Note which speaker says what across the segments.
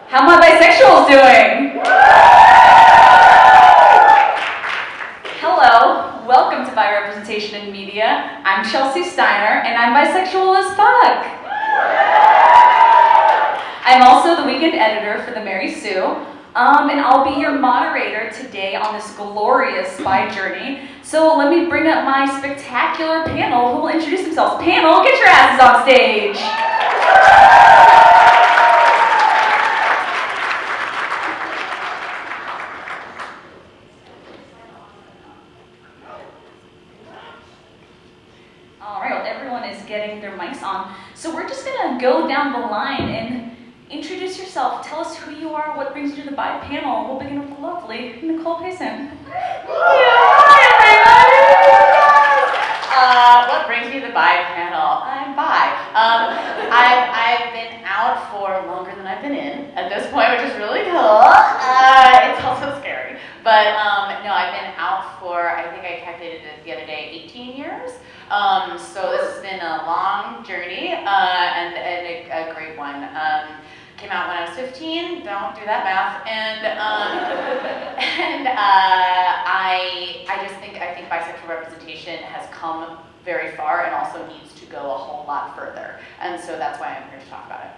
Speaker 1: How my bisexuals doing? Hello, welcome to Bi Representation in Media. I'm Steiner, and I'm bisexual as fuck. I'm also the weekend editor for the Mary Sue, and I'll be your moderator today on this glorious bi journey. So let me bring up my spectacular panel who will introduce themselves. Panel, get your asses on stage. All right, well, everyone is getting their mics on. So we're just gonna go down the line and introduce yourself. Tell us who you are, what brings you to the bi panel. We'll begin with the lovely Nicole Pacent.
Speaker 2: Hi, everybody! What brings me to the bi panel? I'm bi. I've been out for longer than I've been in at this point, which is really cool. It's also scary. But no, I've been out for, I think I calculated it the other day, 18 years. So this has been a long journey and a great one. Came out when I was 15, don't do that math, and I think bisexual representation has come very far and also needs to go a whole lot further, and so that's why I'm here to talk about it.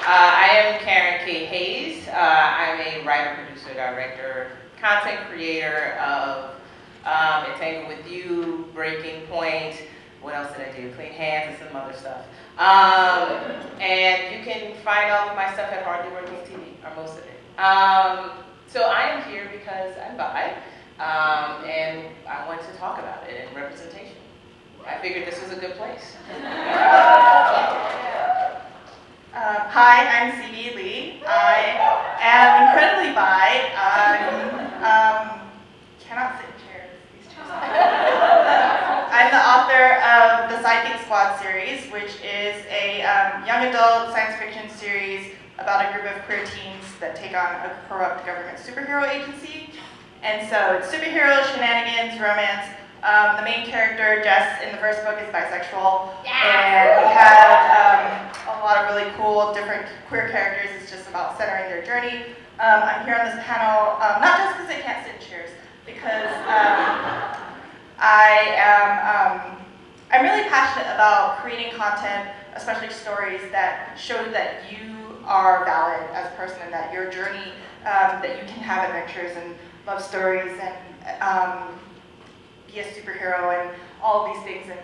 Speaker 3: I am Caryn K. Hayes. I'm a writer, producer, director, content creator of Entangled With You, Breaking Point. What else did I do? Clean Hands and some other stuff. And you can find all of my stuff at Hardly Working TV, or most of it. So I am here because I'm bi, and I want to talk about it and representation. I figured this was a good place.
Speaker 4: Hi, I'm CB Lee. I am incredibly bi. Cannot sit in chairs. These chairs. I'm the author of the Sidekick Squad series, which is a young adult science fiction series about a group of queer teens that take on a corrupt government superhero agency. And so it's superheroes, shenanigans, romance. The main character, Jess, in the first book is bisexual. And we have a lot of really cool, different queer characters. It's just about centering their journey. I'm here on this panel, not just because I can't sit in chairs, because I'm really passionate about creating content, especially stories that show that you are valid as a person and that your journey, that you can have adventures and love stories and be a superhero and all of these things. And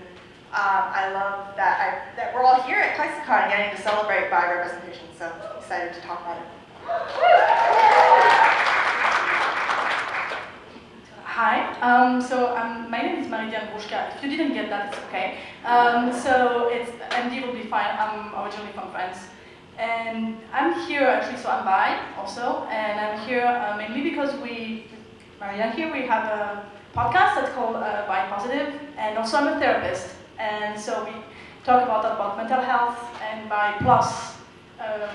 Speaker 4: I love that we're all here at ClexaCon getting to celebrate bi representation, so I'm excited to talk about it.
Speaker 5: Hi, my name is Marie-Diane Grouchka. If you didn't get that, it's okay. MD will be fine. I'm originally from France. And I'm here actually, so I'm bi also, and I'm here mainly because Mariya here, we have a podcast that's called Bi Positive, and also I'm a therapist. And so we talk about mental health and bi plus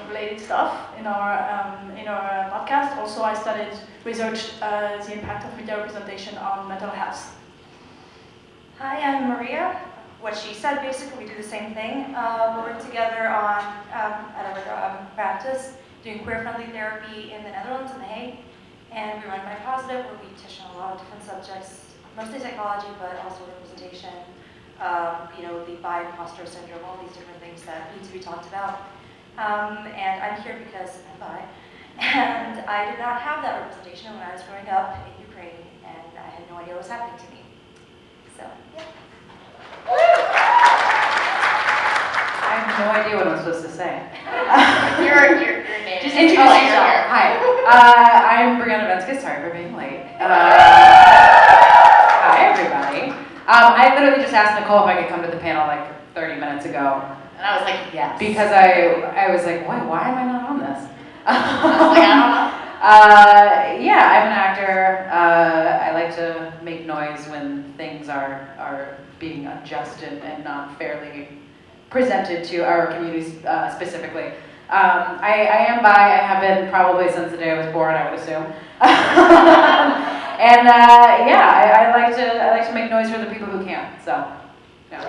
Speaker 5: related stuff in our podcast. Also, I researched the impact of media representation on mental health.
Speaker 6: Hi, I'm Mariya. What she said, basically, we do the same thing. We work together on at our practice, doing queer-friendly therapy in the Netherlands, in The Hague, and we run Bi Positive, where we teach on a lot of different subjects, mostly psychology, but also representation. The bi imposter syndrome, all these different things that need to be talked about. And I'm here because I'm bi, and I did not have that representation when I was growing up in Ukraine, and I had no idea what was happening to me. So, yeah.
Speaker 1: I have no idea what I'm supposed to say.
Speaker 2: Your name.
Speaker 1: Just introduce yourself. Hi, I'm Briana Venskus. Sorry for being late. Hi, everybody. I literally just asked Nicole if I could come to the panel like 30 minutes ago.
Speaker 2: And I was like, yes.
Speaker 1: Because I was like, why am I not on this?
Speaker 2: I was like, I don't know.
Speaker 1: Yeah, I'm an actor. I like to make noise when things are being unjust and not fairly presented to our communities specifically. I am bi. I have been probably since the day I was born, I would assume. And I like to make noise for the people who can't. So, yeah.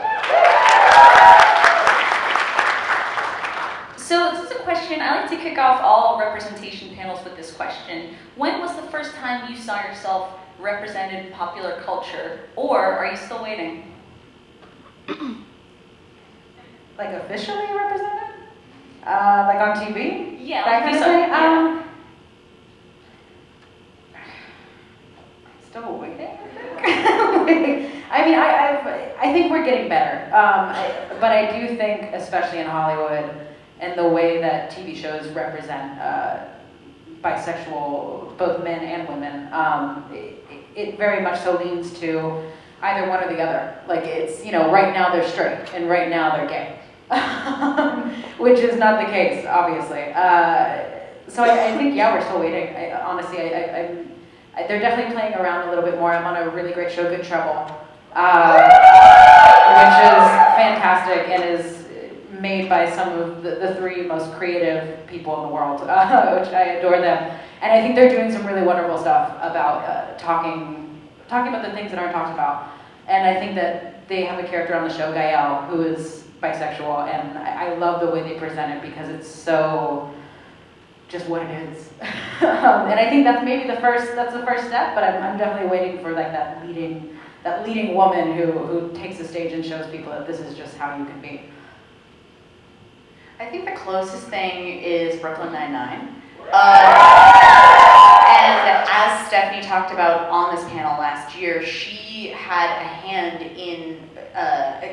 Speaker 7: So this is a question, I like to kick off all representation panels with this question. When was the first time you saw yourself represented in popular culture, or are you still waiting?
Speaker 1: Like officially represented? Like on TV?
Speaker 7: Yeah,
Speaker 1: that kind of thing?
Speaker 7: yeah.
Speaker 1: Still waiting, I think. I mean, I think we're getting better. But I do think, especially in Hollywood, and the way that TV shows represent bisexual, both men and women, it very much so leans to either one or the other. Like it's, right now they're straight, and right now they're gay. Which is not the case, obviously. So I think, yeah, we're still waiting. Honestly, they're definitely playing around a little bit more. I'm on a really great show, Good Trouble, which is fantastic and is made by some of the three most creative people in the world, which I adore them. And I think they're doing some really wonderful stuff about talking about the things that aren't talked about. And I think that they have a character on the show, Gael, who is bisexual, and I love the way they present it because it's so just what it is. And I think that's the first step, but I'm definitely waiting for like that leading woman who takes the stage and shows people that this is just how you can be.
Speaker 2: I think the closest thing is Brooklyn Nine-Nine. And as Stephanie talked about on this panel last year, she had a hand in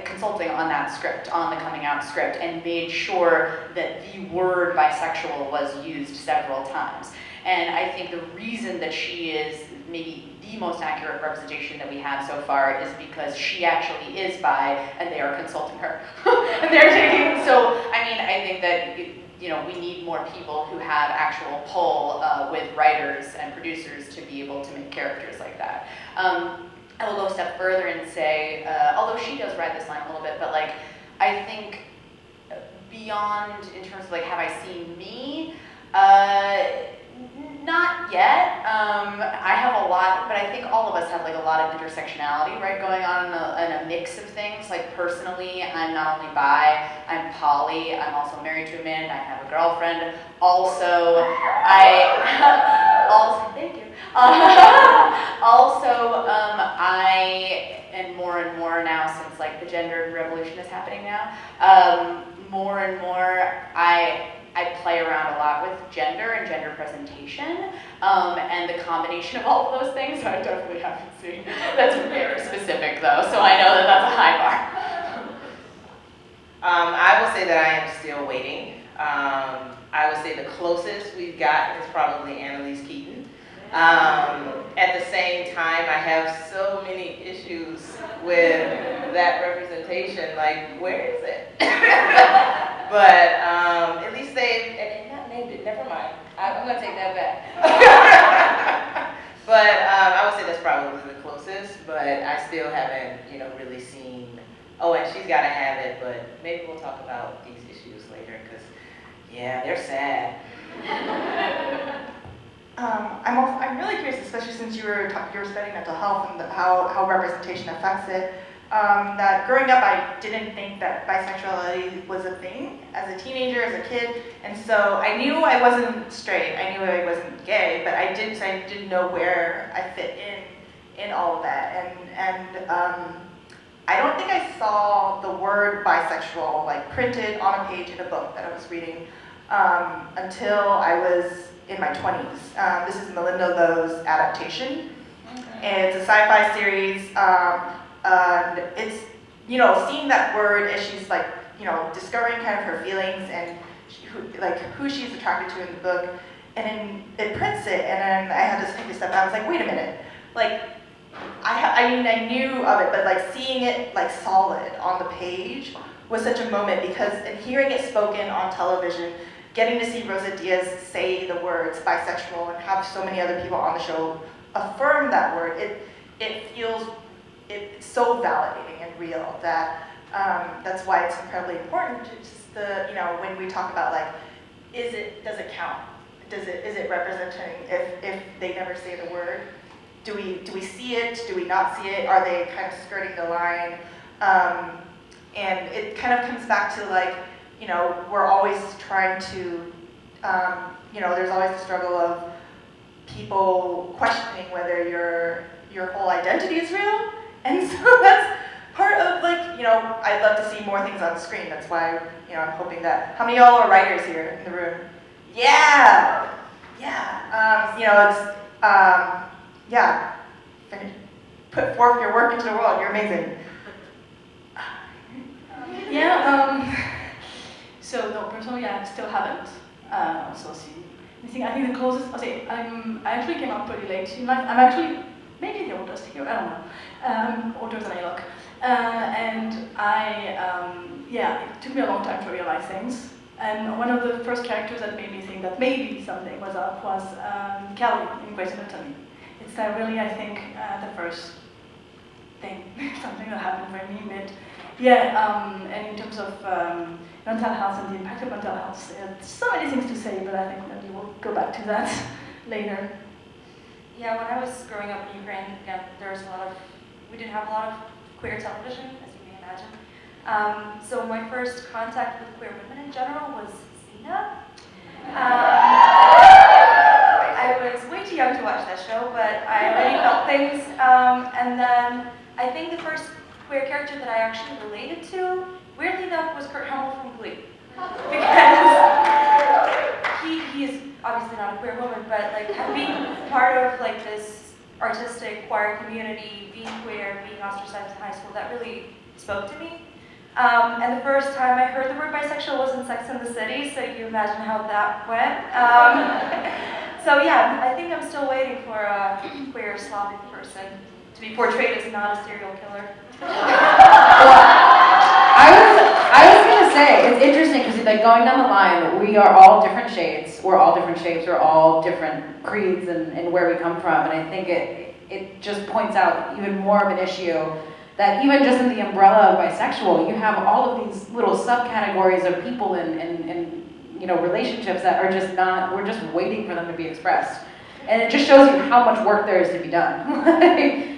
Speaker 2: consulting on that script, on the coming out script, and made sure that the word bisexual was used several times. And I think the reason that she is maybe the most accurate representation that we have so far is because she actually is bi, and they are consulting her. And they're taking, so, I mean, I think that, we need more people who have actual pull with writers and producers to be able to make characters like that. I will go a step further and say, although she does ride this line a little bit, but like, I think beyond in terms of like, have I seen me? Not yet. I have a lot, but I think all of us have like a lot of intersectionality, right, going on in a mix of things. Like personally, I'm not only bi, I'm poly, I'm also married to a man, I have a girlfriend. Also, thank you. I, and more now since like the gender revolution is happening now, more and more I play around a lot with gender and gender presentation, and the combination of all of those things I definitely haven't seen. That's very specific though, so I know that that's a high bar.
Speaker 3: I will say that I am still waiting. I would say the closest we've gotten is probably Annalise Keaton. At the same time, I have so many issues with that representation, like, where is it? But at least they've not named it, never mind. I'm gonna take that back. But I would say that's probably the closest, but I still haven't, really seen, oh, and she's gotta have it, but maybe we'll talk about these issues later, because, yeah, they're sad.
Speaker 4: I'm really curious, especially since you were studying mental health and how representation affects it, that growing up I didn't think that bisexuality was a thing as a teenager, as a kid, and so I knew I wasn't straight, I knew I wasn't gay, but I didn't know where I fit in all of that, and I don't think I saw the word bisexual like printed on a page in a book that I was reading until I was in my 20s. This is Melinda Lowe's adaptation. It's a sci-fi series, and it's, seeing that word as she's like, discovering kind of her feelings and who she's attracted to in the book, and then it prints it, and then I had to take a step back. I was like, wait a minute, like, I knew of it, but like seeing it like solid on the page was such a moment, because and hearing it spoken on television, getting to see Rosa Diaz say the words bisexual and have so many other people on the show affirm that word, it's so validating and real that that's why it's incredibly important. It's just when we talk about like, does it count? Is it representing if they never say the word? Do we see it? Do we not see it? Are they kind of skirting the line? And it kind of comes back to like, you know, we're always trying to, you know, there's always the struggle of people questioning whether your whole identity is real. And so that's part of, like, you know, I'd love to see more things on screen. That's why, you know, I'm hoping that, how many of y'all are writers here in the room? Yeah, yeah. You know, it's, yeah. Put forth your work into the world. You're amazing.
Speaker 5: Yeah. So no, personally, I still haven't also seen anything. I think the closest. I actually came up pretty late in life. I'm actually maybe the oldest here. I don't know. I'm older than I look. And yeah, it took me a long time to realize things. And one of the first characters that made me think that maybe something was up was Kelly in Grey's Anatomy. It's really, I think, the first thing, something that happened for me. But yeah, and in terms of mental health and the impact of mental health, there's so many things to say, but I think maybe we'll go back to that later.
Speaker 6: Yeah, when I was growing up in Ukraine, again, we didn't have a lot of queer television, as you may imagine. So my first contact with queer women in general was Xena. I was way too young to watch that show, but I already felt things. And then I think the first queer character that I actually related to, weirdly enough, was Kurt Hummel from Glee. Because he is obviously not a queer woman, but like being part of like this artistic choir community, being queer, being ostracized in high school, that really spoke to me. And the first time I heard the word bisexual was in Sex and the City, so you imagine how that went. So yeah, I think I'm still waiting for a queer Slavic person to be portrayed as not a serial killer.
Speaker 1: I was gonna say, it's interesting because like going down the line, we are all different shades. We're all different shapes. We're all different creeds and where we come from. And I think it just points out even more of an issue that even just in the umbrella of bisexual, you have all of these little subcategories of people in you know, relationships that are just not, we're just waiting for them to be expressed. And it just shows you how much work there is to be done.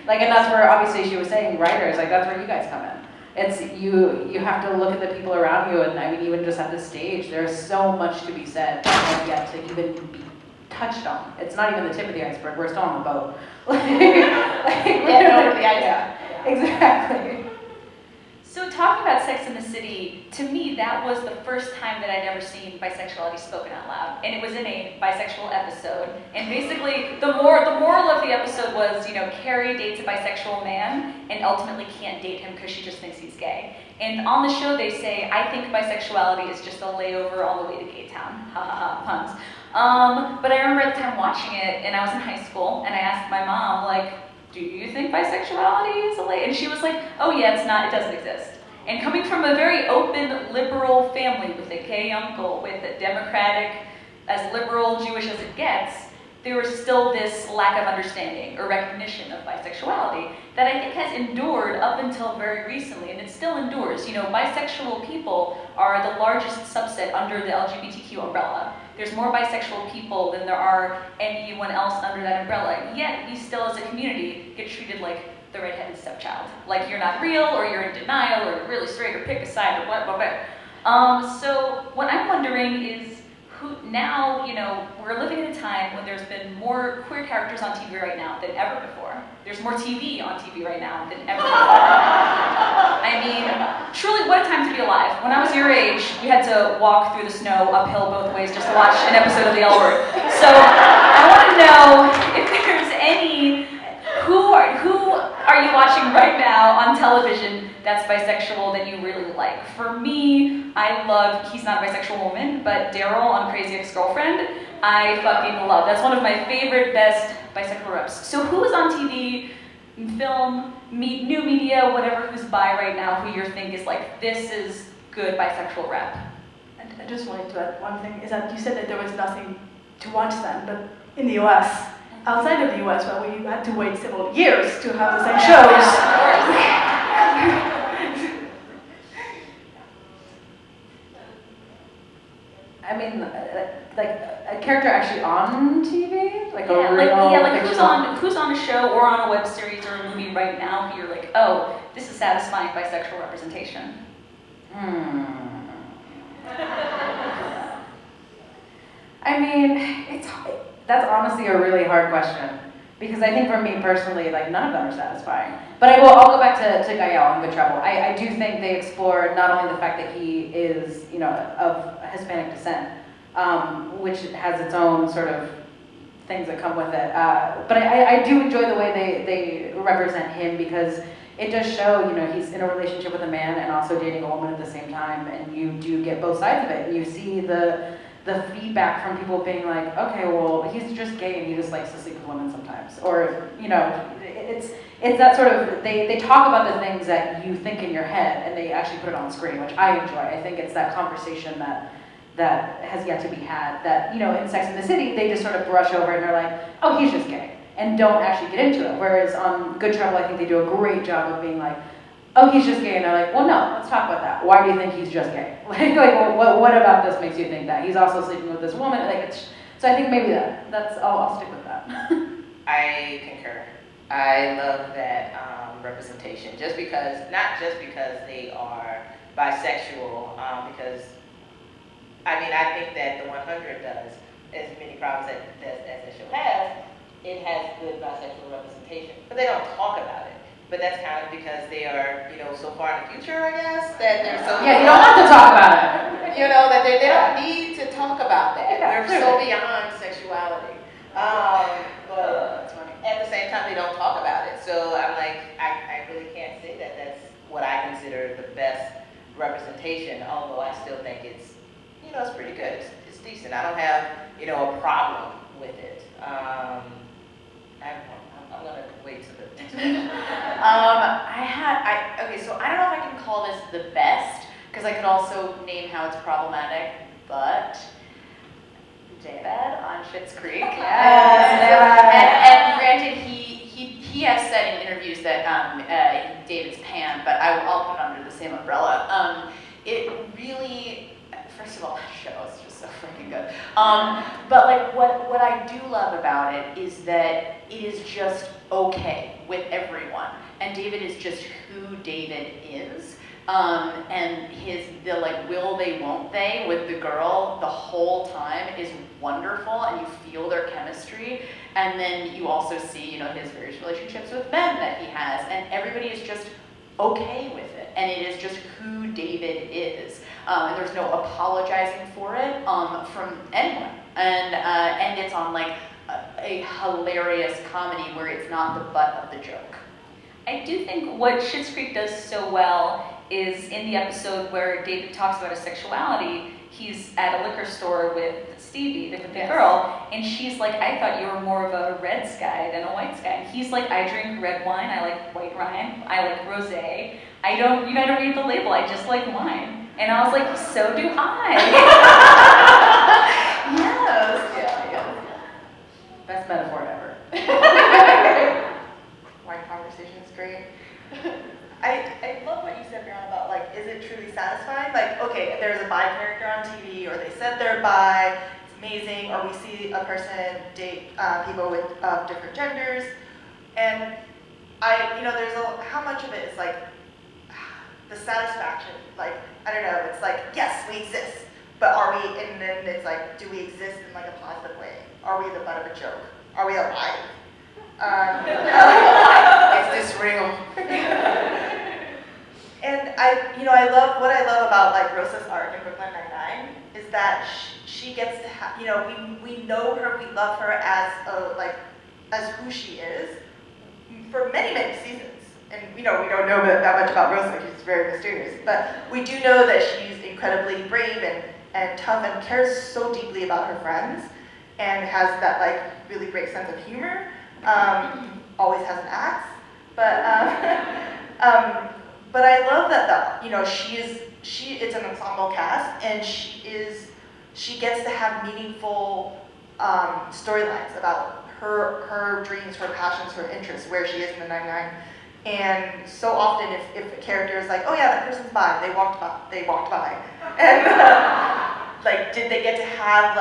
Speaker 1: Like, and that's where obviously she was saying writers, like that's where you guys come in. It's, you have to look at the people around you, and I mean, even just at this stage, there's so much to be said and yet to even be touched on. It's not even the tip of the iceberg, we're still on the boat.
Speaker 2: Getting over the ice.
Speaker 1: Yeah, exactly.
Speaker 7: So talking about Sex and the City, to me, that was the first time that I'd ever seen bisexuality spoken out loud. And it was in a bisexual episode. And basically, the moral of the episode was, you know, Carrie dates a bisexual man and ultimately can't date him because she just thinks he's gay. And on the show, they say, I think bisexuality is just a layover on the way to gay town. Ha ha ha, puns. But I remember at the time watching it, and I was in high school, and I asked my mom, like, do you think bisexuality is a lay? And she was like, oh yeah, it's not, it doesn't exist. And coming from a very open, liberal family with a gay uncle, with a democratic, as liberal Jewish as it gets, there was still this lack of understanding or recognition of bisexuality that I think has endured up until very recently, and it still endures. You know, bisexual people are the largest subset under the LGBTQ umbrella. There's more bisexual people than there are anyone else under that umbrella, yet we still as a community get treated like the redheaded stepchild. Like you're not real, or you're in denial, or really straight, or pick a side, or what. So what I'm wondering is, who now, you know, we're living in a time when there's been more queer characters on TV right now than ever before. There's more TV on TV right now than ever before. I mean, truly, what a time to be alive. When I was your age, we had to walk through the snow uphill both ways just to watch an episode of The L Word. So I want to know if there's any, who are you watching right now on television that's bisexual that you really like? For me, I love, he's not a bisexual woman, but Daryl on Crazy Ex-Girlfriend, I fucking love. That's one of my favorite, best bisexual reps. So who is on TV, film, new media, whatever, who's bi right now, who you think is like, this is good bisexual rep?
Speaker 5: And I just wanted to add one thing, is that you said that there was nothing to watch then, but in the US, outside of the US, where we had to wait several years to have the same shows.
Speaker 1: I mean, like a character actually on TV, like
Speaker 7: Yeah,
Speaker 1: a real
Speaker 7: like who's on a show or on a web series or a movie right now who you're like, oh, this is satisfying bisexual representation.
Speaker 1: I mean, that's honestly a really hard question. Because I think for me personally, like, none of them are satisfying. But I'll go back to Gael and Good Trouble. I do think they explore not only the fact that he is, of Hispanic descent, which has its own sort of things that come with it. But I do enjoy the way they represent him, because it does show, he's in a relationship with a man and also dating a woman at the same time, and you do get both sides of it. And you see the feedback from people being like, okay, well, he's just gay and he just likes to sleep with women sometimes. Or, it's that sort of, they talk about the things that you think in your head and they actually put it on screen, which I enjoy. I think it's that conversation that has yet to be had, that, in Sex and the City, they just sort of brush over it and they're like, oh, he's just gay, and don't actually get into it. Whereas on Good Trouble, I think they do a great job of being like, oh, he's just gay, and they're like, well, no, let's talk about that. Why do you think he's just gay? What about this makes you think that? He's also sleeping with this woman. So I think maybe I'll stick with that.
Speaker 3: I concur. I love that representation. Not just because they are bisexual, because, I think that the 100 does as many problems as the show has. It has good bisexual representation, but they don't talk about it. But that's kind of because they are, so far in the future, I guess, that they're so...
Speaker 1: Yeah, you don't have to talk about it.
Speaker 3: That they don't need to talk about that.
Speaker 1: Yeah,
Speaker 3: they're so beyond sexuality. But at the same time, they don't talk about it. So I'm like, I really can't say that that's what I consider the best representation, although I still think it's, it's pretty good. It's decent. I don't have, a problem with it. I'm gonna wait to the next one.
Speaker 2: Okay, so I don't know if I can call this the best, because I could also name how it's problematic, but David on Schitt's Creek. And granted, he has said in interviews that David's pan, but I'll put it under the same umbrella. It really, first of all, the show is just so freaking good. But what I do love about it is that it is just okay with everyone, and David is just who David is. And the will they, won't they with the girl the whole time is wonderful, and you feel their chemistry. And then you also see, his various relationships with men that he has, and everybody is just okay with it. And it is just who David is. And there's no apologizing for it from anyone. And it's on a hilarious comedy where it's not the butt of the joke.
Speaker 7: I do think what Schitt's Creek does so well is in the episode where David talks about his sexuality, he's at a liquor store with Stevie, with the girl, and she's like, I thought you were more of a Reds guy than a Whites guy. And he's like, I drink red wine, I like white wine, I like rosé. You gotta read the label, I just like wine. And I was like, so do I.
Speaker 1: Yes. Yeah. Best metaphor ever.
Speaker 4: Wine conversation is great. I love what you said, Briana, about is it truly satisfying? Okay, there's a bi character on TV, or they said they're bi, it's amazing, or we see a person date people with different genders, and there's how much of it is the satisfaction, I don't know, it's yes, we exist, but are we, and then it's do we exist in a positive way? Are we the butt of a joke? Are we alive?
Speaker 3: Is this real?
Speaker 4: And I love about Rosa's arc in Brooklyn Nine-Nine is that she gets to have, we know her, we love her as as who she is for many, many seasons. And we don't know that much about Rosa, she's very mysterious, but we do know that she's incredibly brave and tough and cares so deeply about her friends and has that really great sense of humor. Always has an axe, but I love that it's an ensemble cast, and she gets to have meaningful storylines about her dreams, her passions, her interests, where she is in the 9-9. And so often, if a character is oh yeah, that person's bi, they walked by, and did they get to have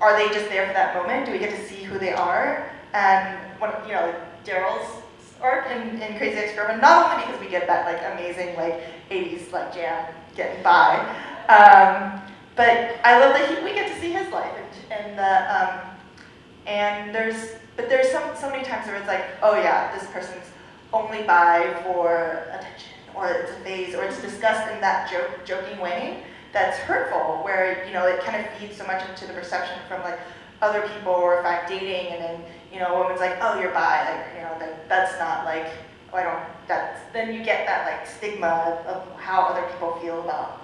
Speaker 4: are they just there for that moment? Do we get to see who they are? And when Daryl's arc in Crazy Ex-Girlfriend, not only because we get that amazing 80s jam getting by, But I love that we get to see his life, and there's so many times where it's like, oh yeah, this person's only bi for attention, or it's a phase, or it's discussed in that joking way that's hurtful, where it kind of feeds so much into the perception from like other people, or if I'm dating and then a woman's like, oh, you're bi, like that's not like, oh, I don't. Then you get that like stigma of how other people feel about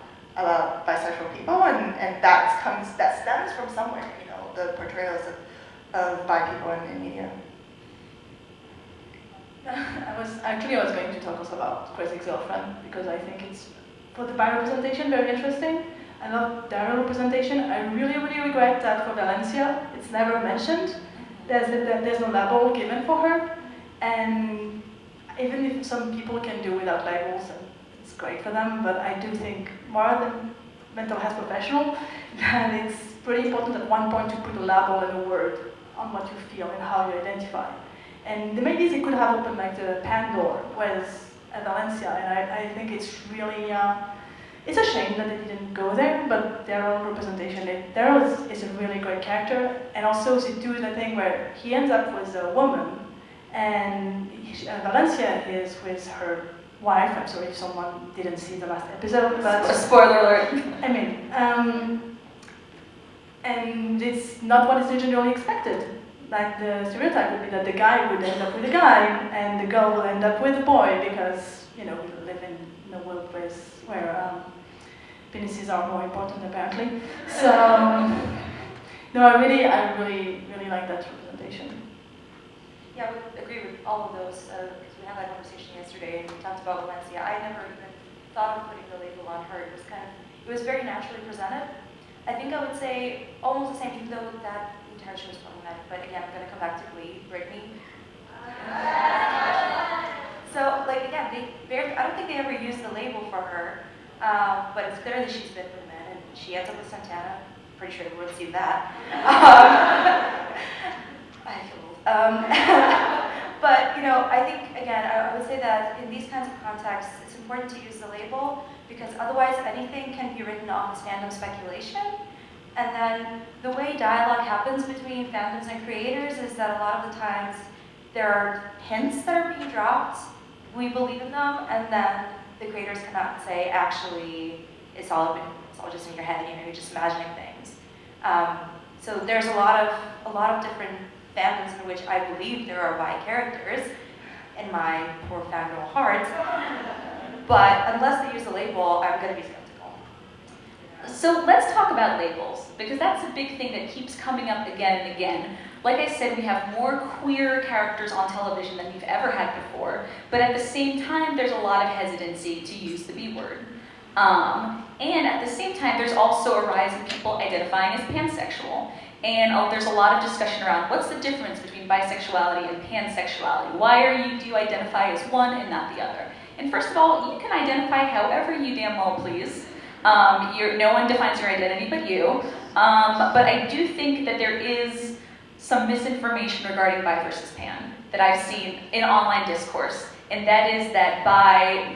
Speaker 4: bisexual people, and that stems from somewhere, the portrayals of bi people in media.
Speaker 5: I was going to talk also about Crazy Ex-Girlfriend, because I think it's, for the bi representation, very interesting. I love their representation. I really regret that for Valencia, it's never mentioned. There's no label given for her, and even if some people can do without labels, and it's great for them, but I do think more than mental health professional, that it's pretty important at one point to put a label and a word on what you feel and how you identify. And maybe they could have opened like the Pandora with Valencia, and I think it's really, it's a shame that they didn't go there, but their own representation, Daryl is a really great character, and also they do the thing where he ends up with a woman, and Valencia is with her wife. I'm sorry if someone didn't see the last episode, but...
Speaker 7: Spoiler alert.
Speaker 5: I mean, and it's not what is generally expected. Like the stereotype would be that the guy would end up with a guy, and the girl will end up with a boy, because, we live in a world place where penises are more important, apparently. So, no, I really like that representation.
Speaker 6: Yeah, I would agree with all of those, because we had that conversation yesterday, and we talked about Valencia. I never even thought of putting the label on her. It was very naturally presented. I think I would say almost the same, even though that the entire show is problematic, but again, I'm going to come back to Glee, Brittany. So, like, again, I don't think they ever used the label for her, but it's clear that she's been with men, and she ends up with Santana. Pretty sure everyone's seen that. I feel old. But, I think, again, I would say that in these kinds of contexts, it's important to use the label, because otherwise anything can be written off as fandom speculation. And then the way dialogue happens between fandoms and creators is that a lot of the times there are hints that are being dropped, we believe in them, and then the creators come out and say, actually, it's all just in your head, you're just imagining things. So there's a lot of different fandoms in which I believe there are bi characters, in my poor fangirl heart, but unless they use the label, I'm going to be skeptical.
Speaker 7: So let's talk about labels, because that's a big thing that keeps coming up again and again. Like I said, we have more queer characters on television than we've ever had before, but at the same time, there's a lot of hesitancy to use the B word. And at the same time, there's also a rise in people identifying as pansexual. And there's a lot of discussion around what's the difference between bisexuality and pansexuality? Why do you identify as one and not the other? And first of all, you can identify however you damn well please. No one defines your identity but you. But I do think that there is some misinformation regarding bi versus pan that I've seen in online discourse. And that is that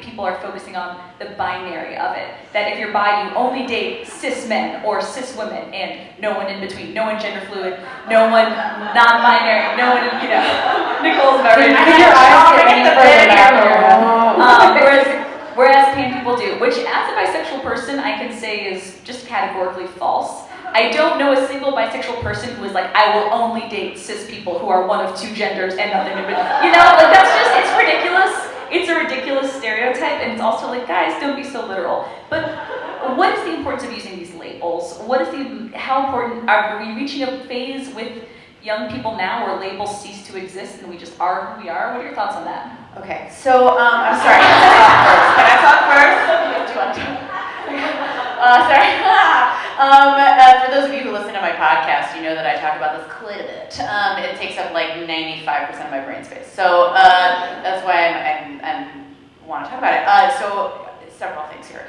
Speaker 7: people are focusing on the binary of it. That if you're bi, you only date cis men or cis women, and no one in between, no one gender fluid, no one non-binary, no one, Nicole's about ready to get your eyes whereas pan people do, which as a bisexual person, I can say is just categorically false. I don't know a single bisexual person who is like, I will only date cis people who are one of two genders and nothing in between. It's ridiculous. It's a ridiculous stereotype, and it's also like, guys, don't be so literal. But what is the importance of using these labels? How important, are we reaching a phase with young people now where labels cease to exist and we just are who we are? What are your thoughts on that?
Speaker 2: Okay, so, I'm sorry, can I talk first? Sorry. For those of you who listen to my podcast, you know that I talk about this quite a bit. It takes up like 95% of my brain space. So that's why I want to talk about it. So several things here.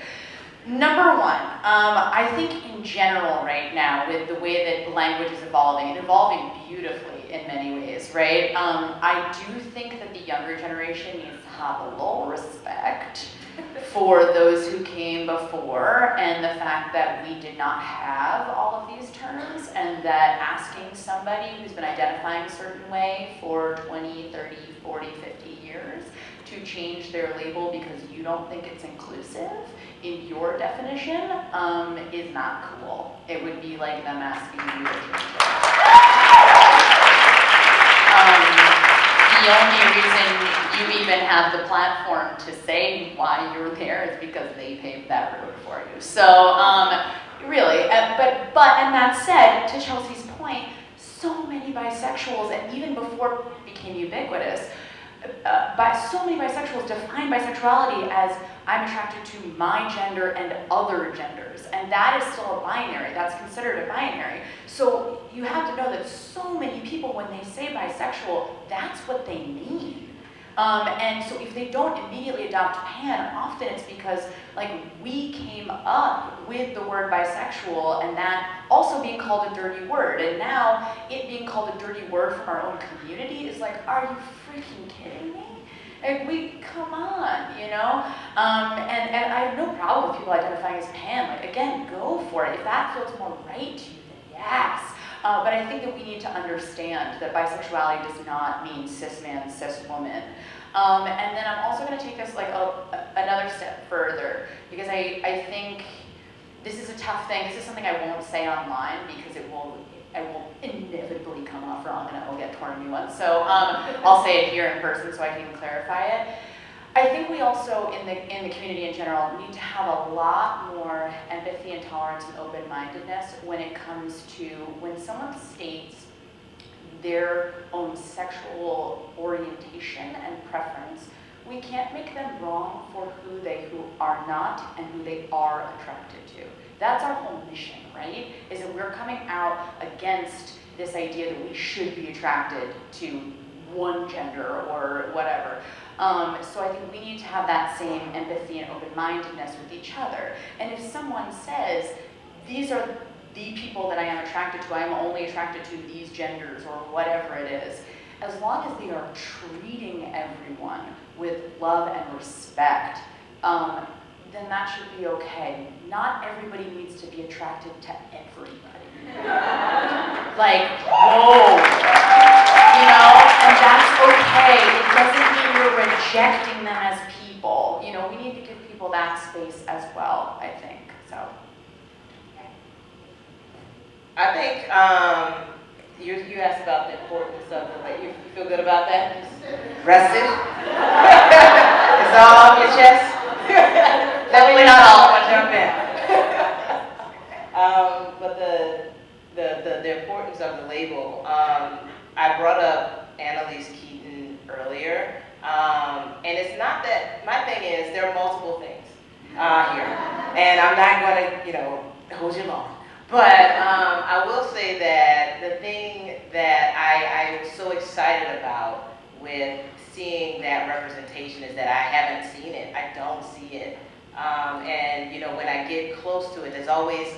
Speaker 2: Number one, I think in general right now, with the way that language is evolving, and evolving beautifully, in many ways, right? I do think that the younger generation needs to have a little respect for those who came before, and the fact that we did not have all of these terms, and that asking somebody who's been identifying a certain way for 20, 30, 40, 50 years to change their label because you don't think it's inclusive in your definition is not cool. It would be like them asking you to change it. The only reason you even have the platform to say why you're there is because they paved that road for you. So really, but and that said, to Chelsea's point, so many bisexuals, and even before it became ubiquitous, so many bisexuals define bisexuality as I'm attracted to my gender and other genders, and that is still a binary. That's considered a binary. So you have to know that so many people, when they say bisexual, that's what they mean. And so if they don't immediately adopt pan, often it's because like we came up with the word bisexual and that also being called a dirty word. And now it being called a dirty word from our own community is like, are you freaking kidding me? Like come on, you know? And I have no problem with people identifying as pan. Like again, go for it. If that feels more right to you, then yes. But I think that we need to understand that bisexuality does not mean cis man, cis woman. And then I'm also going to take this like another step further, because I think this is a tough thing. This is something I won't say online because I will inevitably come off wrong and I will get torn a new one. So I'll say it here in person so I can clarify it. I think we also, in the community in general, need to have a lot more empathy and tolerance and open-mindedness when it comes to when someone states their own sexual orientation and preference. We can't make them wrong for who are not and who they are attracted to. That's our whole mission, right? Is that we're coming out against this idea that we should be attracted to one gender or whatever. So I think we need to have that same empathy and open-mindedness with each other. And if someone says, these are the people that I am attracted to, I am only attracted to these genders or whatever it is, as long as they are treating everyone with love and respect, then that should be okay. Not everybody needs to be attracted to everybody. Like, whoa, you know, and that's okay. It doesn't mean you're rejecting them as people. You know, we need to give people that space as well, I think, so.
Speaker 3: I think you asked about the importance of it. Like, you feel good about that? Rested? It's all off your chest?
Speaker 2: Definitely not all.
Speaker 3: I'll jump in. But the importance of the label. I brought up Annalise Keaton earlier, and it's not that. My thing is there are multiple things here, and I'm not going to hold you long. But I will say that the thing that I'm so excited about with seeing that representation is that I haven't seen it. I don't see it. And when I get close to it, there's always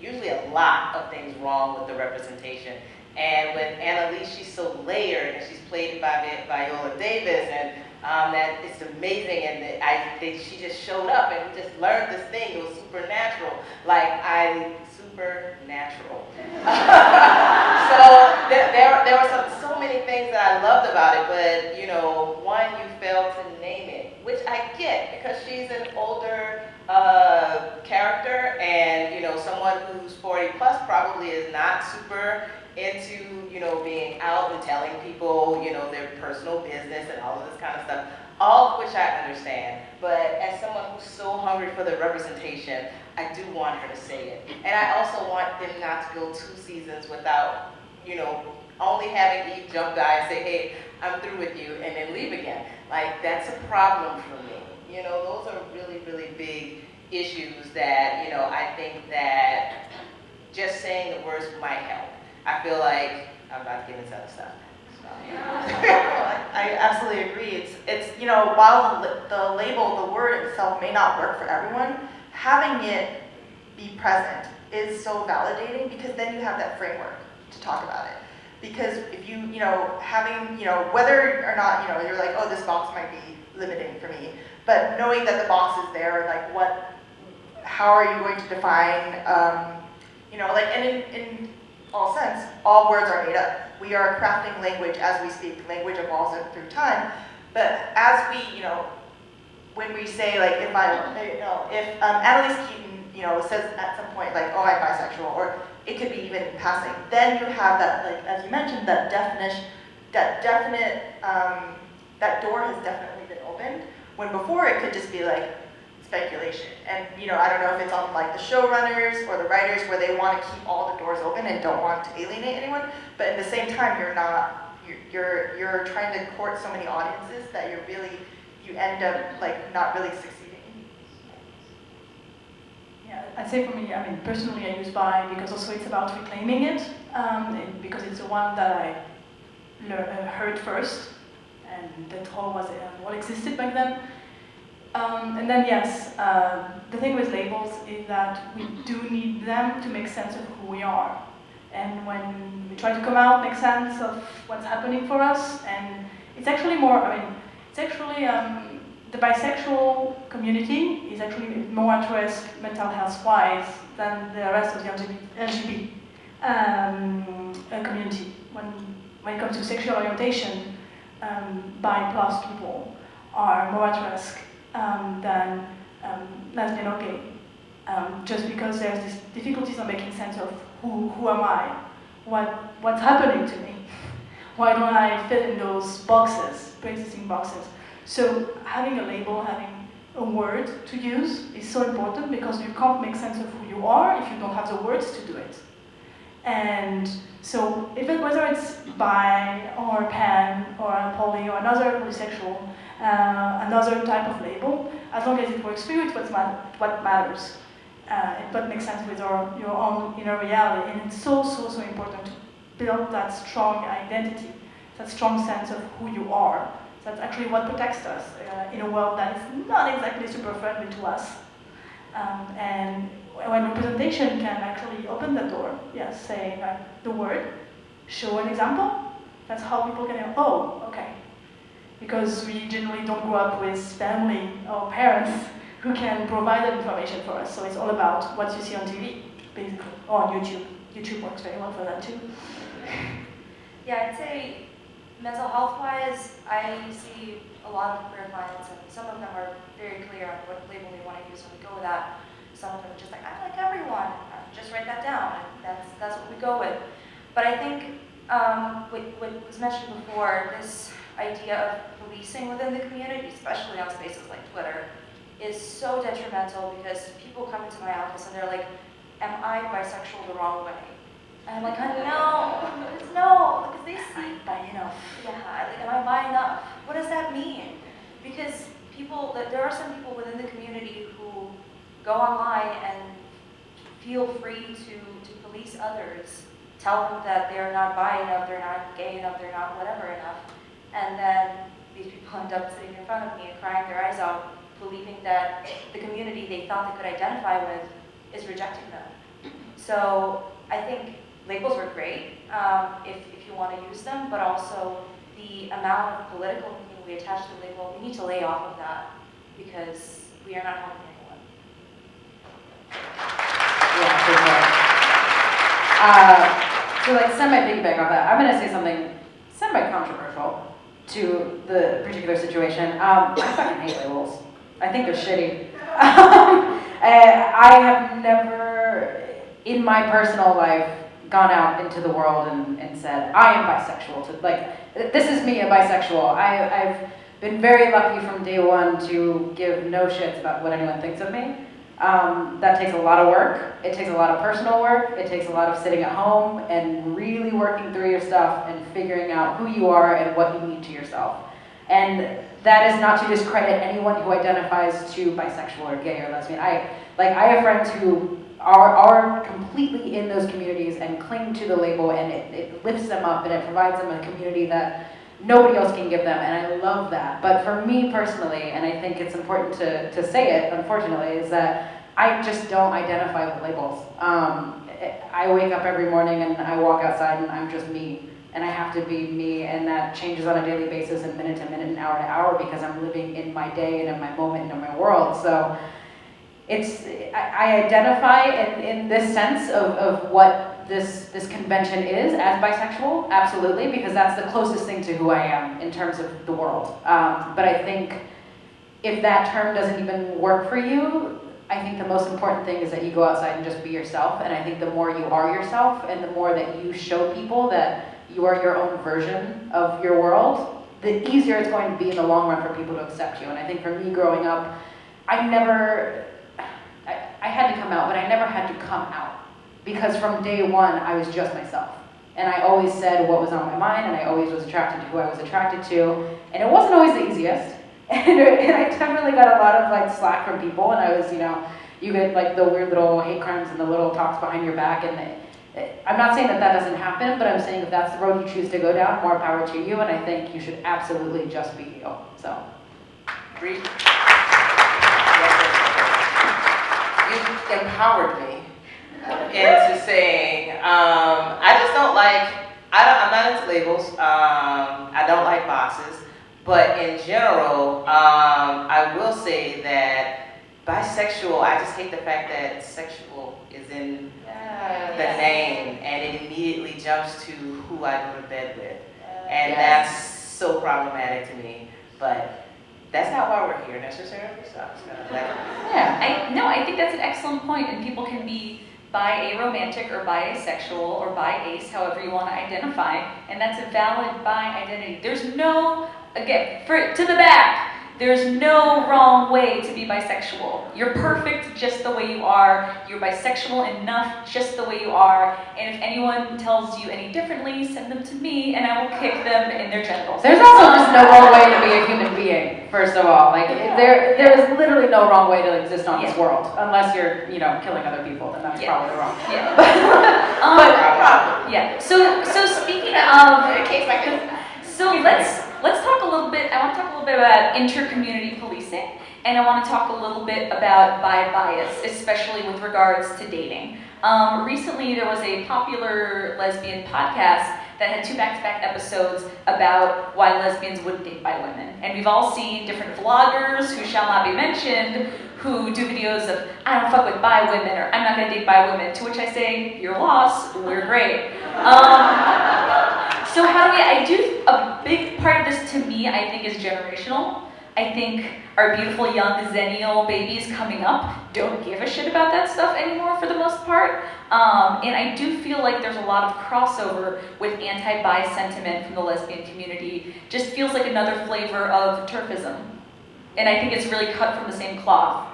Speaker 3: usually a lot of things wrong with the representation. And with Annalise, she's so layered, and she's played by Viola Davis, and that it's amazing. And I think she just showed up, and we just learned this thing. It was supernatural, supernatural. So there were so many things that I loved about it, but one, you failed to name it, which I get because she's an older character, and someone who's 40 plus probably is not super into being out and telling people their personal business and all of this kind of stuff, all of which I understand. But as someone who's so hungry for the representation, I do want her to say it. And I also want them not to go 2 seasons without only having Eve jump die and say, hey, I'm through with you, and then leave again. Like, that's a problem for me. Those are really, really big issues that I think that just saying the words might help. I feel like I'm about to get into other stuff. So.
Speaker 4: I absolutely agree. It's while the label, the word itself may not work for everyone, having it be present is so validating because then you have that framework to talk about it. Because if you know, having, whether or not, you're like, oh, this box might be limiting for me, but knowing that the box is there, like how are you going to define, like, and in all sense, all words are made up. We are crafting language as we speak. Language evolves through time, but as we, when we say, like, if Annalise Keaton, says at some point, like, oh, I'm bisexual, or it could be even in passing, then you have that, like, as you mentioned, that definition, that door has definitely been opened, when before it could just be, like, speculation. And, I don't know if it's on, like, the showrunners or the writers where they want to keep all the doors open and don't want to alienate anyone, but at the same time, you're trying to court so many audiences that you end up, like, not really succeeding.
Speaker 5: Yeah, I'd say for me, personally I use bi because also it's about reclaiming it, because it's the one that I heard first, and that all was what existed back then. And then yes, the thing with labels is that we do need them to make sense of who we are. And when we try to come out, make sense of what's happening for us, and it's actually the bisexual community is actually more at risk mental health-wise than the rest of the LGBT community. When it comes to sexual orientation, bi plus people are more at risk than lesbian or gay, just because there's these difficulties of making sense of who am I, what's happening to me, why don't I fit in those boxes, pre-existing boxes. So having a label, having a word to use is so important because you can't make sense of who you are if you don't have the words to do it. And so whether it's bi or pan or poly or another polysexual, another type of label, as long as it works for you, it's what matters. What makes sense with your own inner reality. And it's so important to build that strong identity, that strong sense of who you are. That's actually what protects us in a world that is not exactly super friendly to us. And when representation can actually open the door, yes, say the word, show an example, that's how people can know, oh, okay. Because we generally don't grow up with family or parents who can provide that information for us. So it's all about what you see on TV, basically, or on YouTube. YouTube works very well for that too.
Speaker 6: Yeah, I'd say mental health-wise, I see a lot of queer clients, and some of them are very clear on what label they want to use when we go with that. Some of them are just like, I like everyone, just write that down, and that's what we go with. But I think what was mentioned before, this idea of policing within the community, especially on spaces like Twitter, is so detrimental because people come into my office and they're like, am I bisexual the wrong way? And I'm like, no, because they see,
Speaker 5: Bi enough.
Speaker 6: yeah, like, am I bi enough? What does that mean? Because there are some people within the community who go online and feel free to police others, tell them that they're not bi enough, they're not gay enough, they're not whatever enough, and then these people end up sitting in front of me and crying their eyes out, believing that the community they thought they could identify with is rejecting them. So I think labels are great if you want to use them, but also the amount of political meaning we attach to the label, we need to lay off of that because we are not helping anyone.
Speaker 1: Yeah, so like semi-piggyback off that, I'm going to say something semi-controversial to the particular situation. I fucking hate labels. I think they're shitty. I have never, in my personal life, gone out into the world and said, I am bisexual. This is me, a bisexual. I've been very lucky from day one to give no shits about what anyone thinks of me. That takes a lot of work. It takes a lot of personal work. It takes a lot of sitting at home and really working through your stuff and figuring out who you are and what you mean to yourself. And that is not to discredit anyone who identifies to bisexual or gay or lesbian. I have friends who are completely in those communities and cling to the label, and it lifts them up and it provides them a community that nobody else can give them, and I love that. But for me personally, and I think it's important to say it, unfortunately, is that I just don't identify with labels. I wake up every morning and I walk outside and I'm just me. and I have to be me, and that changes on a daily basis and minute to minute and hour to hour because I'm living in my day and in my moment and in my world. So I identify in this sense of what this convention is as bisexual, absolutely, because that's the closest thing to who I am in terms of the world. But I think if that term doesn't even work for you, I think the most important thing is that you go outside and just be yourself. And I think the more you are yourself and the more that you show people that you are your own version of your world, the easier it's going to be in the long run for people to accept you. And I think for me growing up, I had to come out, but I never had to come out. Because from day one, I was just myself. And I always said what was on my mind, and I always was attracted to who I was attracted to. And it wasn't always the easiest. And I definitely got a lot of like slack from people, and I was, you get like the weird little hate crimes and the little talks behind your back, and I'm not saying that doesn't happen, but I'm saying if that's the road you choose to go down, more power to you, and I think you should absolutely just be you, so.
Speaker 3: Bree? You empowered me into saying, I just don't like, I'm not into labels, I don't like boxes. But in general, I will say that bisexual, I just hate the fact that sexual is in the name, and it immediately jumps to who I go to bed with. And that's so problematic to me. But that's not why we're here necessarily, so I'm just gonna let it.
Speaker 7: I think that's an excellent point, and people can be bi-aromantic or bi-asexual or bi-ace, however you want to identify, and that's a valid bi-identity. There's no, again, to the back, there's no wrong way to be bisexual. You're perfect just the way you are. You're bisexual enough just the way you are. And if anyone tells you any differently, send them to me and I will kick them in their genitals.
Speaker 1: There's also just no wrong way to be a human being, first of all. Like, there is literally no wrong way to exist on this world. Unless you're, killing other people, then that's probably wrong.
Speaker 7: Yeah.
Speaker 1: But
Speaker 7: So speaking of... case by case. So let's talk a little bit, I want to talk a little bit about inter-community policing, and I want to talk a little bit about bi-bias, especially with regards to dating. Recently there was a popular lesbian podcast that had 2 back-to-back episodes about why lesbians wouldn't date bi women. And we've all seen different vloggers who shall not be mentioned who do videos of, I don't fuck with bi women, or I'm not going to date bi women, to which I say, your loss, we're great. So how do a big part of this to me, I think, is generational. I think our beautiful young Zennial babies coming up don't give a shit about that stuff anymore for the most part. And I do feel like there's a lot of crossover with anti-bi sentiment from the lesbian community. Just feels like another flavor of turfism. And I think it's really cut from the same cloth.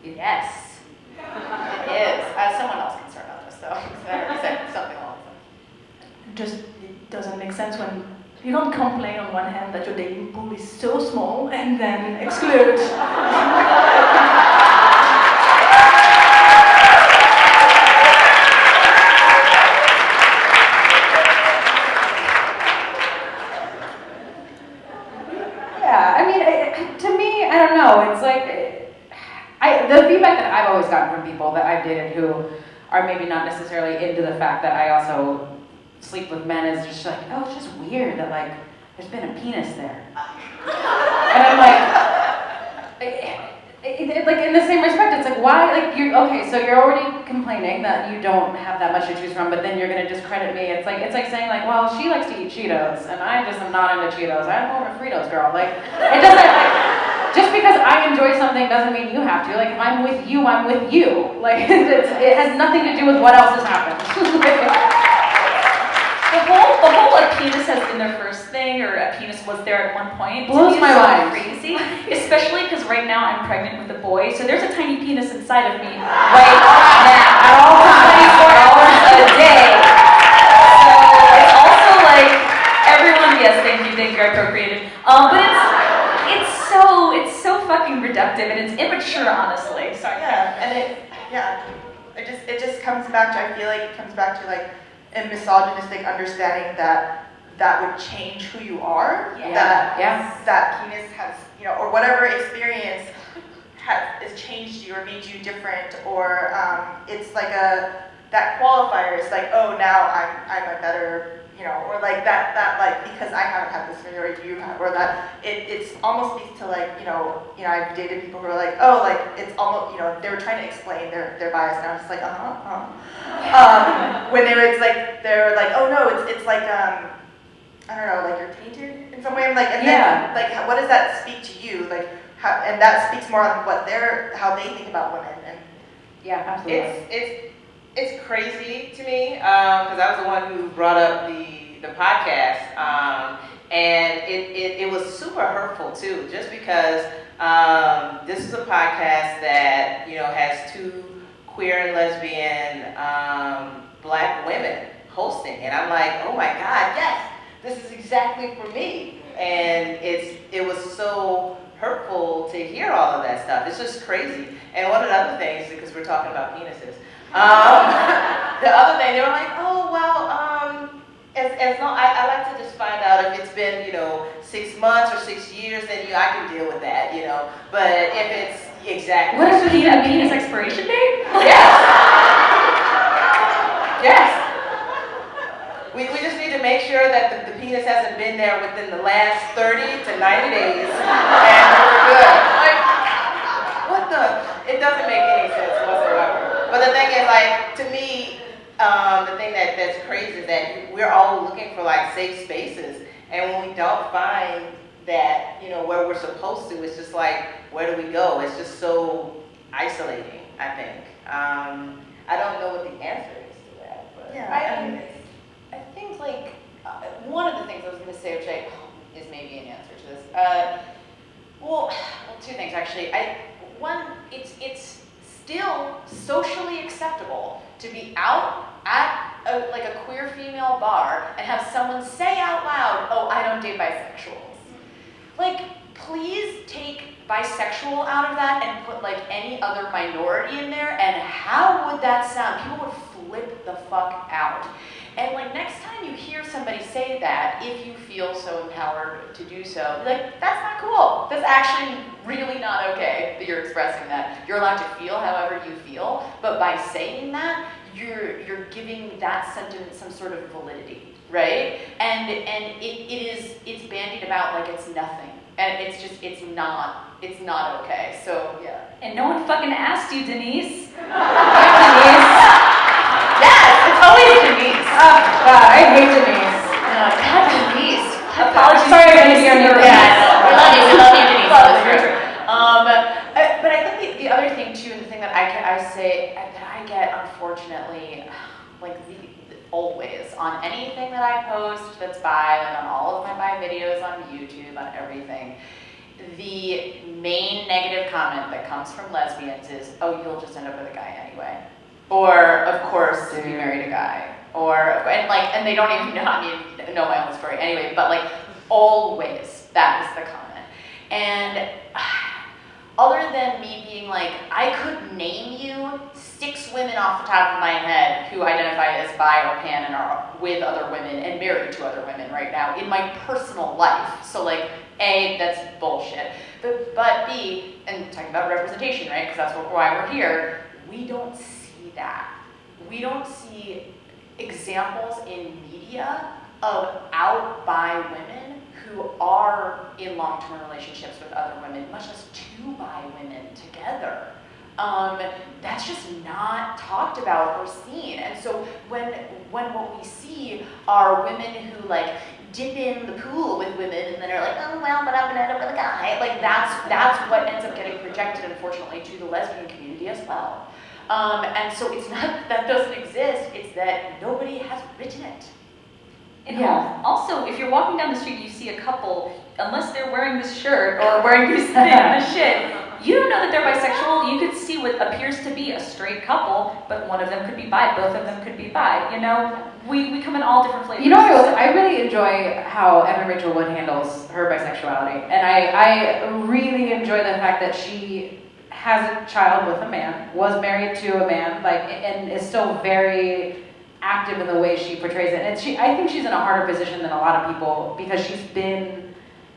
Speaker 2: Yes, it is. Someone else can start on this though, because I already said something along those lines.
Speaker 5: Just it doesn't make sense when you don't complain on one hand that your dating pool is so small and then exclude.
Speaker 1: To me, I don't know. It's like the feedback that I've always gotten from people that I've dated who are maybe not necessarily into the fact that I also sleep with men is just like, oh, it's just weird that like there's been a penis there. And I'm like in the same respect, it's like why so you're already complaining that you don't have that much to choose from, but then you're gonna discredit me. It's like saying like, well, she likes to eat Cheetos and I just am not into Cheetos. I'm more of a Fritos girl. Like it doesn't just because I enjoy something doesn't mean you have to. Like if I'm with you, I'm with you. Like it has nothing to do with what else has happened.
Speaker 7: The whole like penis has been their first thing, or a penis was there at one point.
Speaker 1: Blows my mind.
Speaker 7: Crazy, especially because right now I'm pregnant with a boy, so there's a tiny penis inside of me right now at all times, 24 hours a day. So it's also like everyone. Yes, thank you, I procreated. But it's so fucking reductive and it's immature, honestly. Sorry.
Speaker 4: Yeah, it just comes back to, I feel like it comes back to like a misogynistic understanding that would change who you are. That penis has, or whatever experience has changed you or made you different, or it's like that qualifier. It's like, oh, now I'm a better you know, or like that like because I haven't had this or you have, or that it's almost speaks to like, you know, I've dated people who are like, oh, like it's almost, you know, they were trying to explain their bias, and I was just like, when they're like, oh no, it's like I don't know, like you're tainted in some way. I'm like, and then like what does that speak to you? Like how, and that speaks more on what how they think about women. And
Speaker 1: yeah, absolutely.
Speaker 3: It's crazy to me because I was the one who brought up the podcast, and it was super hurtful too, just because this is a podcast that, you know, has two queer and lesbian Black women hosting, and I'm like, oh my God, yes, this is exactly for me. And it was so hurtful to hear all of that stuff. It's just crazy. And one of the other things, because we're talking about penises, the other thing, they were like, oh, well, as long, I like to just find out if it's been, you know, 6 months or 6 years, then I can deal with that, you know. But if it's exactly.
Speaker 7: What is the penis expiration date?
Speaker 3: Yes. Yes. We just need to make sure that the penis hasn't been there within the last 30 to 90 days, and we're good. Like, what the? It doesn't make any sense whatsoever. But the thing is, like, to me, the thing that's crazy is that we're all looking for like safe spaces, and when we don't find that, you know, where we're supposed to, it's just like, where do we go? It's just so isolating, I think. I don't know what the answer is to that, but
Speaker 4: yeah.
Speaker 2: I think like one of the things I was going to say, which is maybe an answer to this. Well, two things actually. One, it's still socially acceptable to be out at like a queer female bar and have someone say out loud, "Oh, I don't date bisexuals." Like, please take bisexual out of that and put like any other minority in there, and how would that sound? People would flip the fuck out. And like next time you hear somebody say that, if you feel so empowered to do so, be like, that's not cool. That's actually really not okay that you're expressing that. You're allowed to feel however you feel, but by saying that, you're giving that sentence some sort of validity, right? And it's bandied about like it's nothing. And it's not okay. So yeah.
Speaker 7: And no one fucking asked you, Denise.
Speaker 2: Denise. Yes, it's always Denise.
Speaker 1: Oh, God, I hate Denise.
Speaker 2: God, Denise.
Speaker 7: Apologies.
Speaker 1: Sorry, Denise.
Speaker 2: Yes, we love you, Denise. But I think the other thing too, and the thing that I say that I get, unfortunately, like always on anything that I post that's bi, like on all of my bi videos on YouTube, on everything, the main negative comment that comes from lesbians is, oh, you'll just end up with a guy anyway. Or, of course, if you married a guy. Or, and they don't even know my own story anyway, but like, always, that is the comment. And other than me being like, I could name you 6 women off the top of my head who identify as bi or pan and are with other women and married to other women right now in my personal life. So like, A, that's bullshit. But B, and talking about representation, right? Because that's why we're here, we don't see that. We don't see examples in media of out bi women who are in long-term relationships with other women, much less 2 bi women together. That's just not talked about or seen. And so when what we see are women who like dip in the pool with women and then are like, oh well, but I'm gonna end up with a guy. Like that's what ends up getting projected, unfortunately, to the lesbian community as well. And so it's not that doesn't exist, it's that nobody has written it.
Speaker 7: And also, if you're walking down the street and you see a couple, unless they're wearing this shirt or wearing this shit, you don't know that they're bisexual. You could see what appears to be a straight couple, but one of them could be bi, both of them could be bi. You know, we come in all different flavors.
Speaker 1: You know what? I really enjoy how Evan Rachel Wood handles her bisexuality, and I really enjoy the fact that she has a child with a man, was married to a man, like, and is still very active in the way she portrays it. And I think she's in a harder position than a lot of people because she's been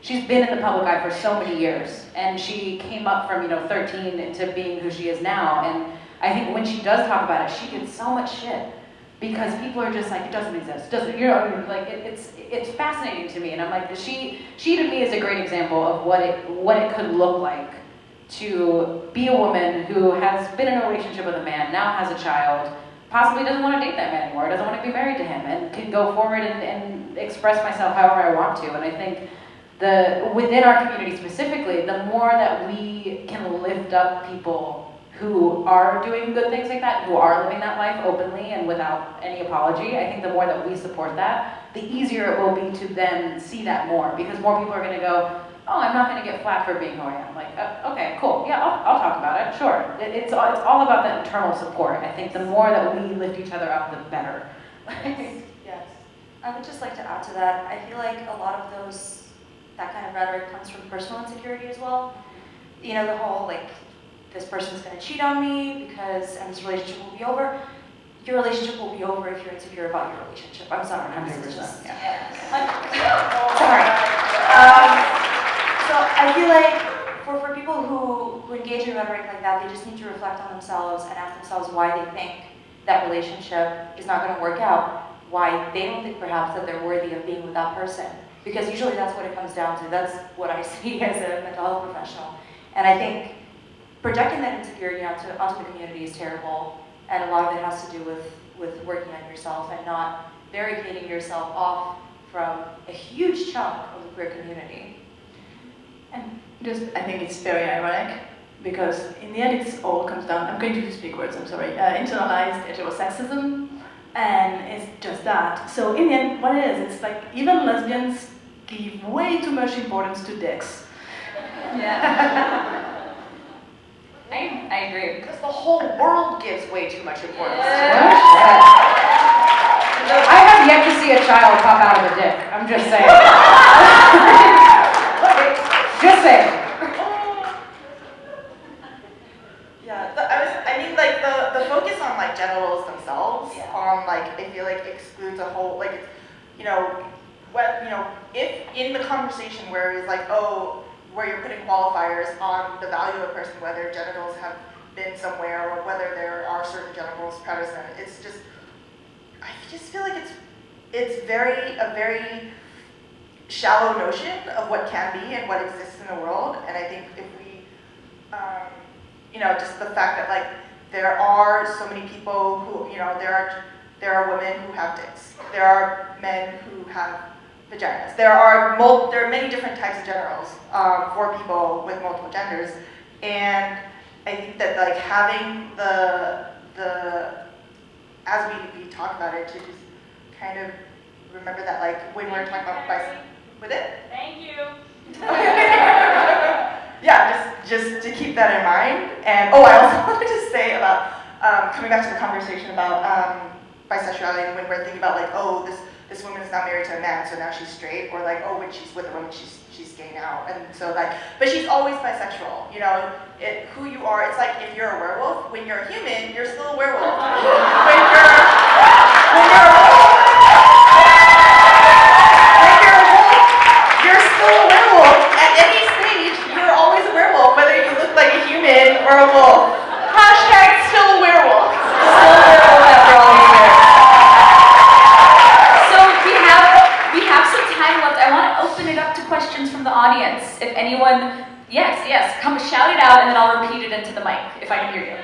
Speaker 1: in the public eye for so many years, and she came up from 13 into being who she is now. And I think when she does talk about it, she gets so much shit because people are just like, it doesn't exist, doesn't, you know, like it's fascinating to me, and I'm like, she to me is a great example of what it could look like to be a woman who has been in a relationship with a man, now has a child, possibly doesn't want to date that man anymore, doesn't want to be married to him, and can go forward and express myself however I want to. And I think within our community specifically, the more that we can lift up people who are doing good things like that, who are living that life openly and without any apology, I think the more that we support that, the easier it will be to then see that more, because more people are going to go, oh, I'm not going to get flack for being who I am. Like, okay, cool, yeah, I'll talk about it, sure. It's all about that internal support. I think the more that we lift each other up, the better.
Speaker 4: Yes.
Speaker 6: I would just like to add to that. I feel like a lot of that kind of rhetoric comes from personal insecurity as well. You know, the whole, like, this person's going to cheat on me and this relationship will be over. Your relationship will be over if you're insecure about your relationship. I'm sorry.
Speaker 1: 100%.
Speaker 6: Yeah.
Speaker 1: Sorry.
Speaker 6: So I feel like for people who engage in rhetoric like that, they just need to reflect on themselves and ask themselves why they think that relationship is not going to work out, why they don't think perhaps that they're worthy of being with that person. Because usually that's what it comes down to. That's what I see as a mental health professional. And I think projecting that insecurity onto the community is terrible, and a lot of it has to do with working on yourself and not barricading yourself off from a huge chunk of the queer community.
Speaker 5: And I think it's very ironic, because in the end it all comes down, I'm going to use big words, I'm sorry, internalized heterosexism, and it's just that. So in the end, what it is, it's like even lesbians give way too much importance to dicks.
Speaker 7: Yeah. I agree.
Speaker 2: Because the whole world gives way too much importance to
Speaker 1: I
Speaker 2: it.
Speaker 1: have yet to see a child pop out of a dick. I'm just saying. Just saying.
Speaker 4: Yeah, I mean, like the focus on like genitals themselves, like I feel like excludes a whole, like, you know, if in the conversation where it's like, oh, where you're putting qualifiers on the value of a person, whether genitals have been somewhere or whether there are certain genitals present, it's just, I just feel like it's a very shallow notion of what can be and what exists in the world. And I think if we, just the fact that like there are so many people who, there are women who have dicks, there are men who have vaginas, there are many different types of genitals for people with multiple genders, and I think that like having as we talk about it, to just kind of remember that like when we're talking about with it.
Speaker 7: Thank you.
Speaker 4: Yeah, just to keep that in mind. And I also wanted to say about coming back to the conversation about bisexuality, and when we're thinking about like, oh, this woman is now married to a man, so now she's straight, or like, oh, when she's with a woman, she's gay now, and so like, but she's always bisexual. You know, who you are. It's like if you're a werewolf, when you're a human, you're still a werewolf. When you're a wolf, you're still a werewolf. At any stage, you're always a werewolf, whether you look like a human or a wolf. # still a werewolf. Still a werewolf after all these years.
Speaker 7: So we have some time left. I want to open it up to questions from the audience. If anyone, yes, come shout it out, and then I'll repeat it into the mic if I can hear you.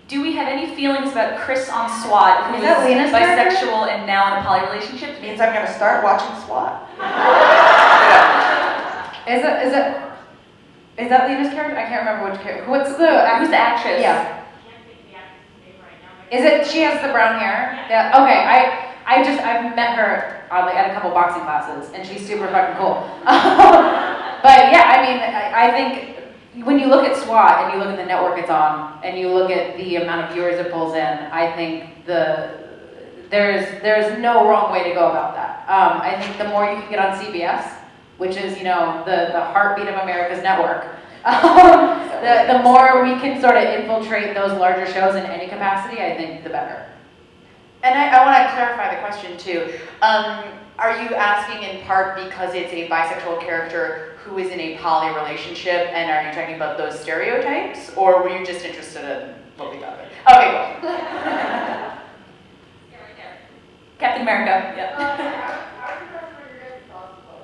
Speaker 7: Do we have any feelings about Chris on SWAT, who is bisexual and now in a poly relationship?
Speaker 4: It means I'm going to start watching SWAT.
Speaker 1: Is that Lena's character? I can't remember which character. Who's the actress? Yeah. Is it? She has the brown hair. Yeah. Okay. I've met her at a couple boxing classes, and she's super fucking cool. But yeah, I mean, I think when you look at SWAT and you look at the network it's on, and you look at the amount of viewers it pulls in, I think there's no wrong way to go about that. I think the more you can get on CBS, which is the heartbeat of America's network, the more we can sort of infiltrate those larger shows in any capacity, I think the better.
Speaker 2: And I want to clarify the question too. are you asking in part because it's a bisexual character who is in a poly relationship, and are you talking about those stereotypes, or were you just interested in what we got there? Okay, cool.
Speaker 7: Captain America, yeah.
Speaker 8: I would remember your guys' thoughts about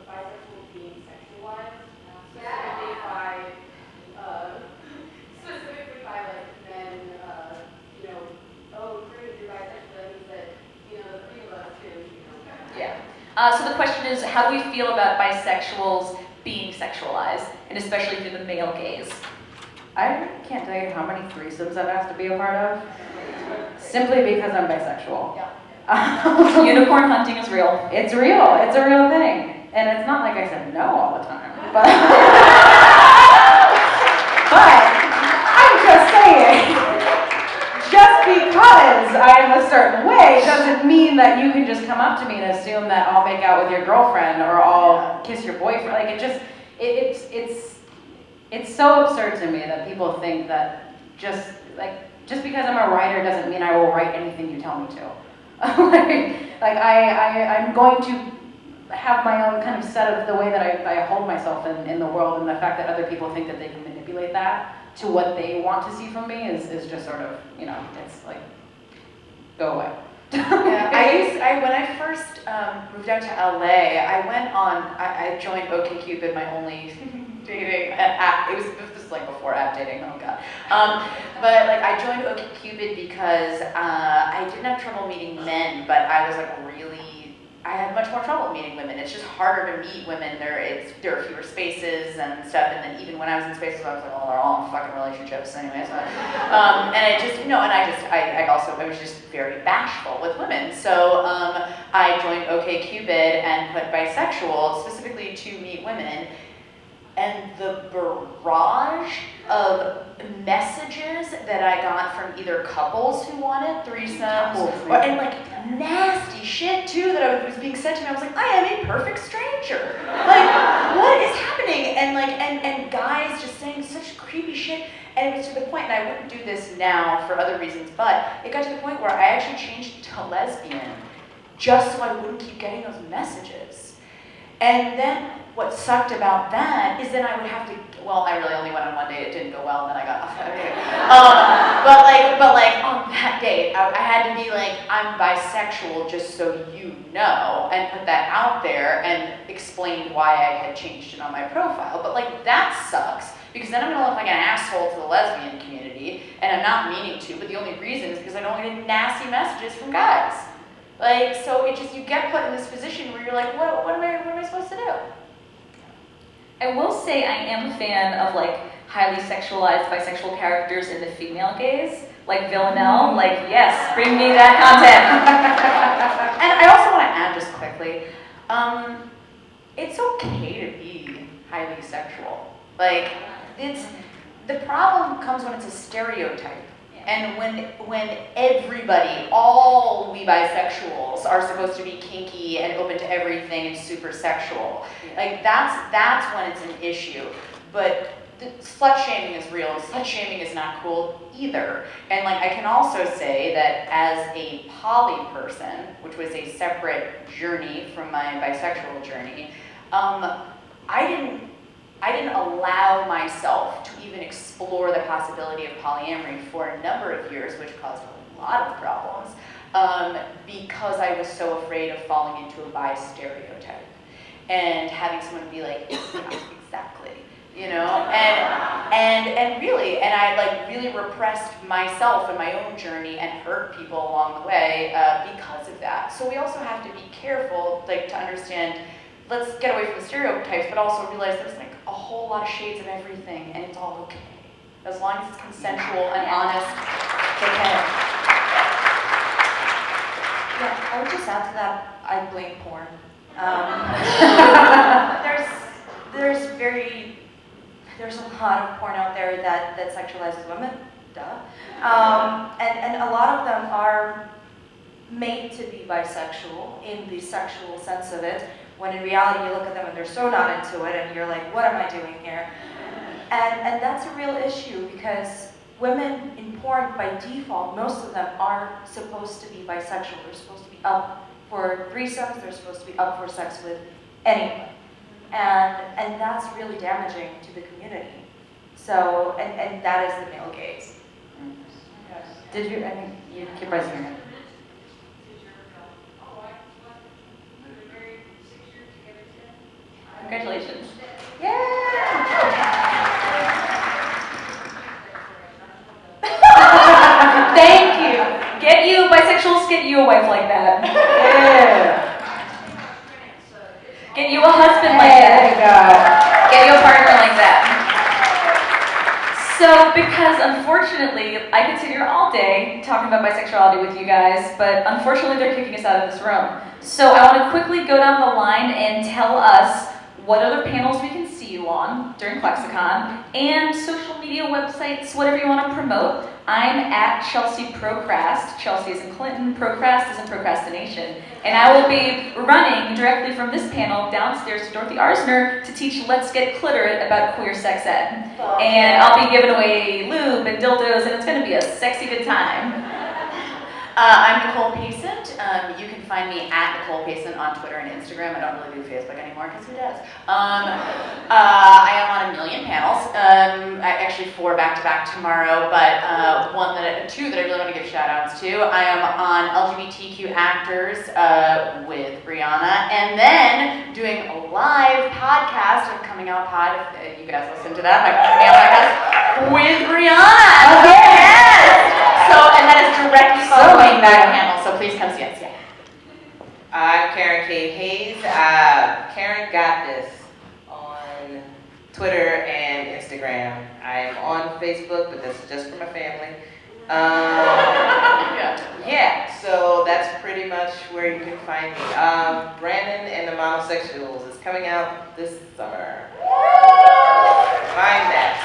Speaker 8: bisexual being sexualized, specifically by like men, oh, great, you're bisexual, that means that, the three of us can,
Speaker 7: Yeah. So the question is, how do we feel about bisexuals being sexualized, and especially through the male gaze?
Speaker 1: I can't tell you how many threesomes I've asked to be a part of, simply because I'm bisexual.
Speaker 7: Unicorn hunting is real.
Speaker 1: It's real. It's a real thing. And it's not like I said no all the time. But, but I'm just saying, just because I am a certain way doesn't mean that you can just come up to me and assume that I'll make out with your girlfriend or I'll kiss your boyfriend. Like it's so absurd to me that people think that just because I'm a writer doesn't mean I will write anything you tell me to. I'm going to have my own kind of set of the way that I hold myself in the world, and the fact that other people think that they can manipulate that to what they want to see from me is just sort of, it's like, go away.
Speaker 2: Yeah, when I first moved out to LA, I joined OkCupid, my only dating app. This was like before app dating, oh god. But like I joined OkCupid because I didn't have trouble meeting men, but I was like I had much more trouble meeting women. It's just harder to meet women. There are fewer spaces and stuff, and then even when I was in spaces, I was like, oh, they're all in fucking relationships anyways. And it just, I was just very bashful with women. So I joined OkCupid and put bisexual specifically to meet women. And the barrage of messages that I got from either couples who wanted threesomes, and like nasty shit too that was being said to me. I was like, I am a perfect stranger. Like, what is happening? And like, and guys just saying such creepy shit. And it was to the point, and I wouldn't do this now for other reasons, but it got to the point where I actually changed to lesbian just so I wouldn't keep getting those messages. And then what sucked about that is then I would have to, I really only went on one date, it didn't go well, and then I got off. But on that date, I had to be like, I'm bisexual just so you know, and put that out there and explain why I had changed it on my profile. But like, that sucks, because then I'm gonna look like an asshole to the lesbian community, and I'm not meaning to, but the only reason is because I don't get nasty messages from guys. Like, so it just, you get put in this position where you're like, what am I supposed to do?
Speaker 7: I will say I am a fan of like highly sexualized bisexual characters in the female gaze, like Villanelle. Like, yes, bring me that content.
Speaker 2: And I also want to add just quickly, it's okay to be highly sexual. Like, the problem comes when it's a stereotype. And when everybody, all we bisexuals, are supposed to be kinky and open to everything and super sexual, like that's when it's an issue. But slut shaming is real. Slut shaming is not cool either. And like I can also say that as a poly person, which was a separate journey from my bisexual journey, I didn't allow myself to even explore the possibility of polyamory for a number of years, which caused a lot of problems, because I was so afraid of falling into a bi stereotype and having someone be like, yeah, exactly, and I like really repressed myself and my own journey and hurt people along the way because of that. So we also have to be careful, like, to understand. Let's get away from the stereotypes, but also realize there's like a whole lot of shades of everything, and it's all okay. As long as it's consensual and honest, it's okay.
Speaker 6: Yeah, I would just add to that, I blame porn. There's a lot of porn out there that sexualizes women, duh. And a lot of them are made to be bisexual in the sexual sense of it, when in reality you look at them and they're so not into it and you're like, what am I doing here? And that's a real issue, because women in porn, by default, most of them are supposed to be bisexual. They're supposed to be up for threesomes. They're supposed to be up for sex with anyone. And that's really damaging to the community. So, and that is the male gaze.
Speaker 1: Did you, I think you keep raising your hand.
Speaker 7: Congratulations. Thank you. Get you, bisexuals, get you a wife like that.
Speaker 1: Yeah.
Speaker 7: Get you a husband like that. Get you a partner like that. So, because unfortunately, I could sit here all day talking about bisexuality with you guys, but unfortunately they're kicking us out of this room. So I want to quickly go down the line and tell us what other panels we can see you on during ClexaCon, and social media websites, whatever you want to promote. I'm at Chelsea Procrast. Chelsea is in Clinton, Procrast is in procrastination. And I will be running directly from this panel downstairs to Dorothy Arzner to teach Let's Get Cliterate about queer sex ed. And I'll be giving away lube and dildos, and it's going to be a sexy good time.
Speaker 2: I'm Nicole Pacent. You can find me at Nicole Pacent on Twitter and Instagram. I don't really do Facebook anymore, because who does? I am on a million panels. Actually 4 back-to-back tomorrow, but two that I really want to give shout-outs to. I am on LGBTQ actors with Briana, and then doing a live podcast of Coming Out Pod. If you guys listen to that, my Coming Out podcast with Briana. Yes! So, and that is directly following that panel, so please come see us. Yeah.
Speaker 3: I'm Caryn K. Hayes. Caryn got this on Twitter and Instagram. I'm on Facebook, but that's just for my family. Yeah, so that's pretty much where you can find me. Brandon and the Monosexuals is coming out this summer. Find that.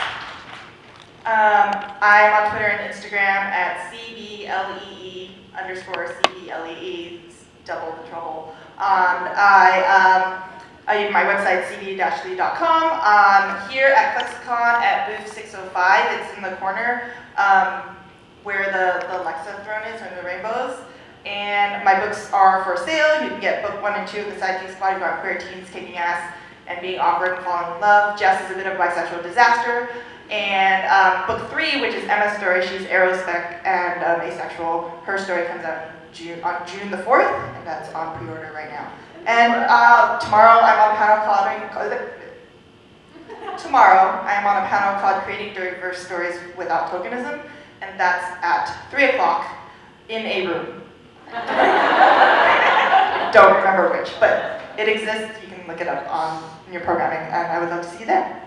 Speaker 4: I'm on Twitter and Instagram at CBLEE_CBLEE. It's double the trouble. My website cb-lee.com. Here at ClexaCon at booth 605. It's in the corner where the Lexa throne is, or the rainbows. And my books are for sale. You can get book 1 and 2 of the Sidekick Squad about queer teens kicking ass and being awkward and falling in love. Jess is a bit of a bisexual disaster. And book 3, which is Emma's story, she's aerospec and asexual. Her story comes out on June the 4th, and that's on pre-order right now. And tomorrow I'm on a panel called Creating Diverse Stories Without Tokenism, and that's at 3 o'clock in a room. Don't remember which, but it exists. You can look it up in your programming, and I would love to see you there.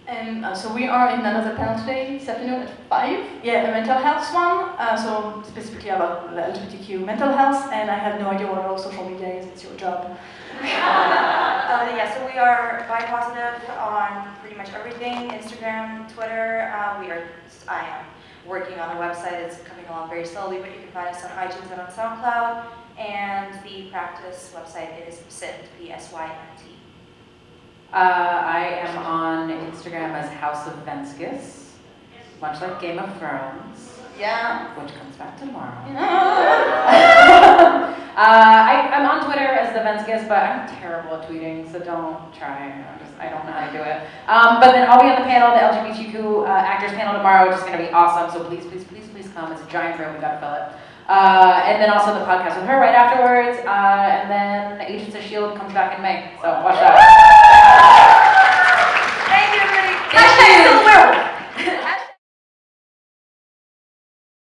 Speaker 5: And so we are in another panel today, this afternoon at 5. Yeah, a mental health one, so specifically about the LGBTQ mental health, and I have no idea what all social media is, it's your job.
Speaker 6: Yeah, so we are bi positive on pretty much everything, Instagram, Twitter. I am working on a website, it's coming along very slowly, but you can find us on iTunes and on SoundCloud, and the practice website is Pacent, P-S-Y-N-T.
Speaker 1: I am on Instagram as House of Venskus, much like Game of Thrones.
Speaker 2: Yeah.
Speaker 1: Which comes back tomorrow. I'm on Twitter as the Venskus, but I'm terrible at tweeting, so don't try. I don't know how to do it. But then I'll be on the panel, the LGBTQ actors panel tomorrow, which is going to be awesome. So please, please, please, please come. It's a giant room. We got to fill it. And then also the podcast with her right afterwards. And then Agents of S.H.I.E.L.D. comes back in May. So watch that.
Speaker 6: Thank you, everybody.
Speaker 7: Thank you.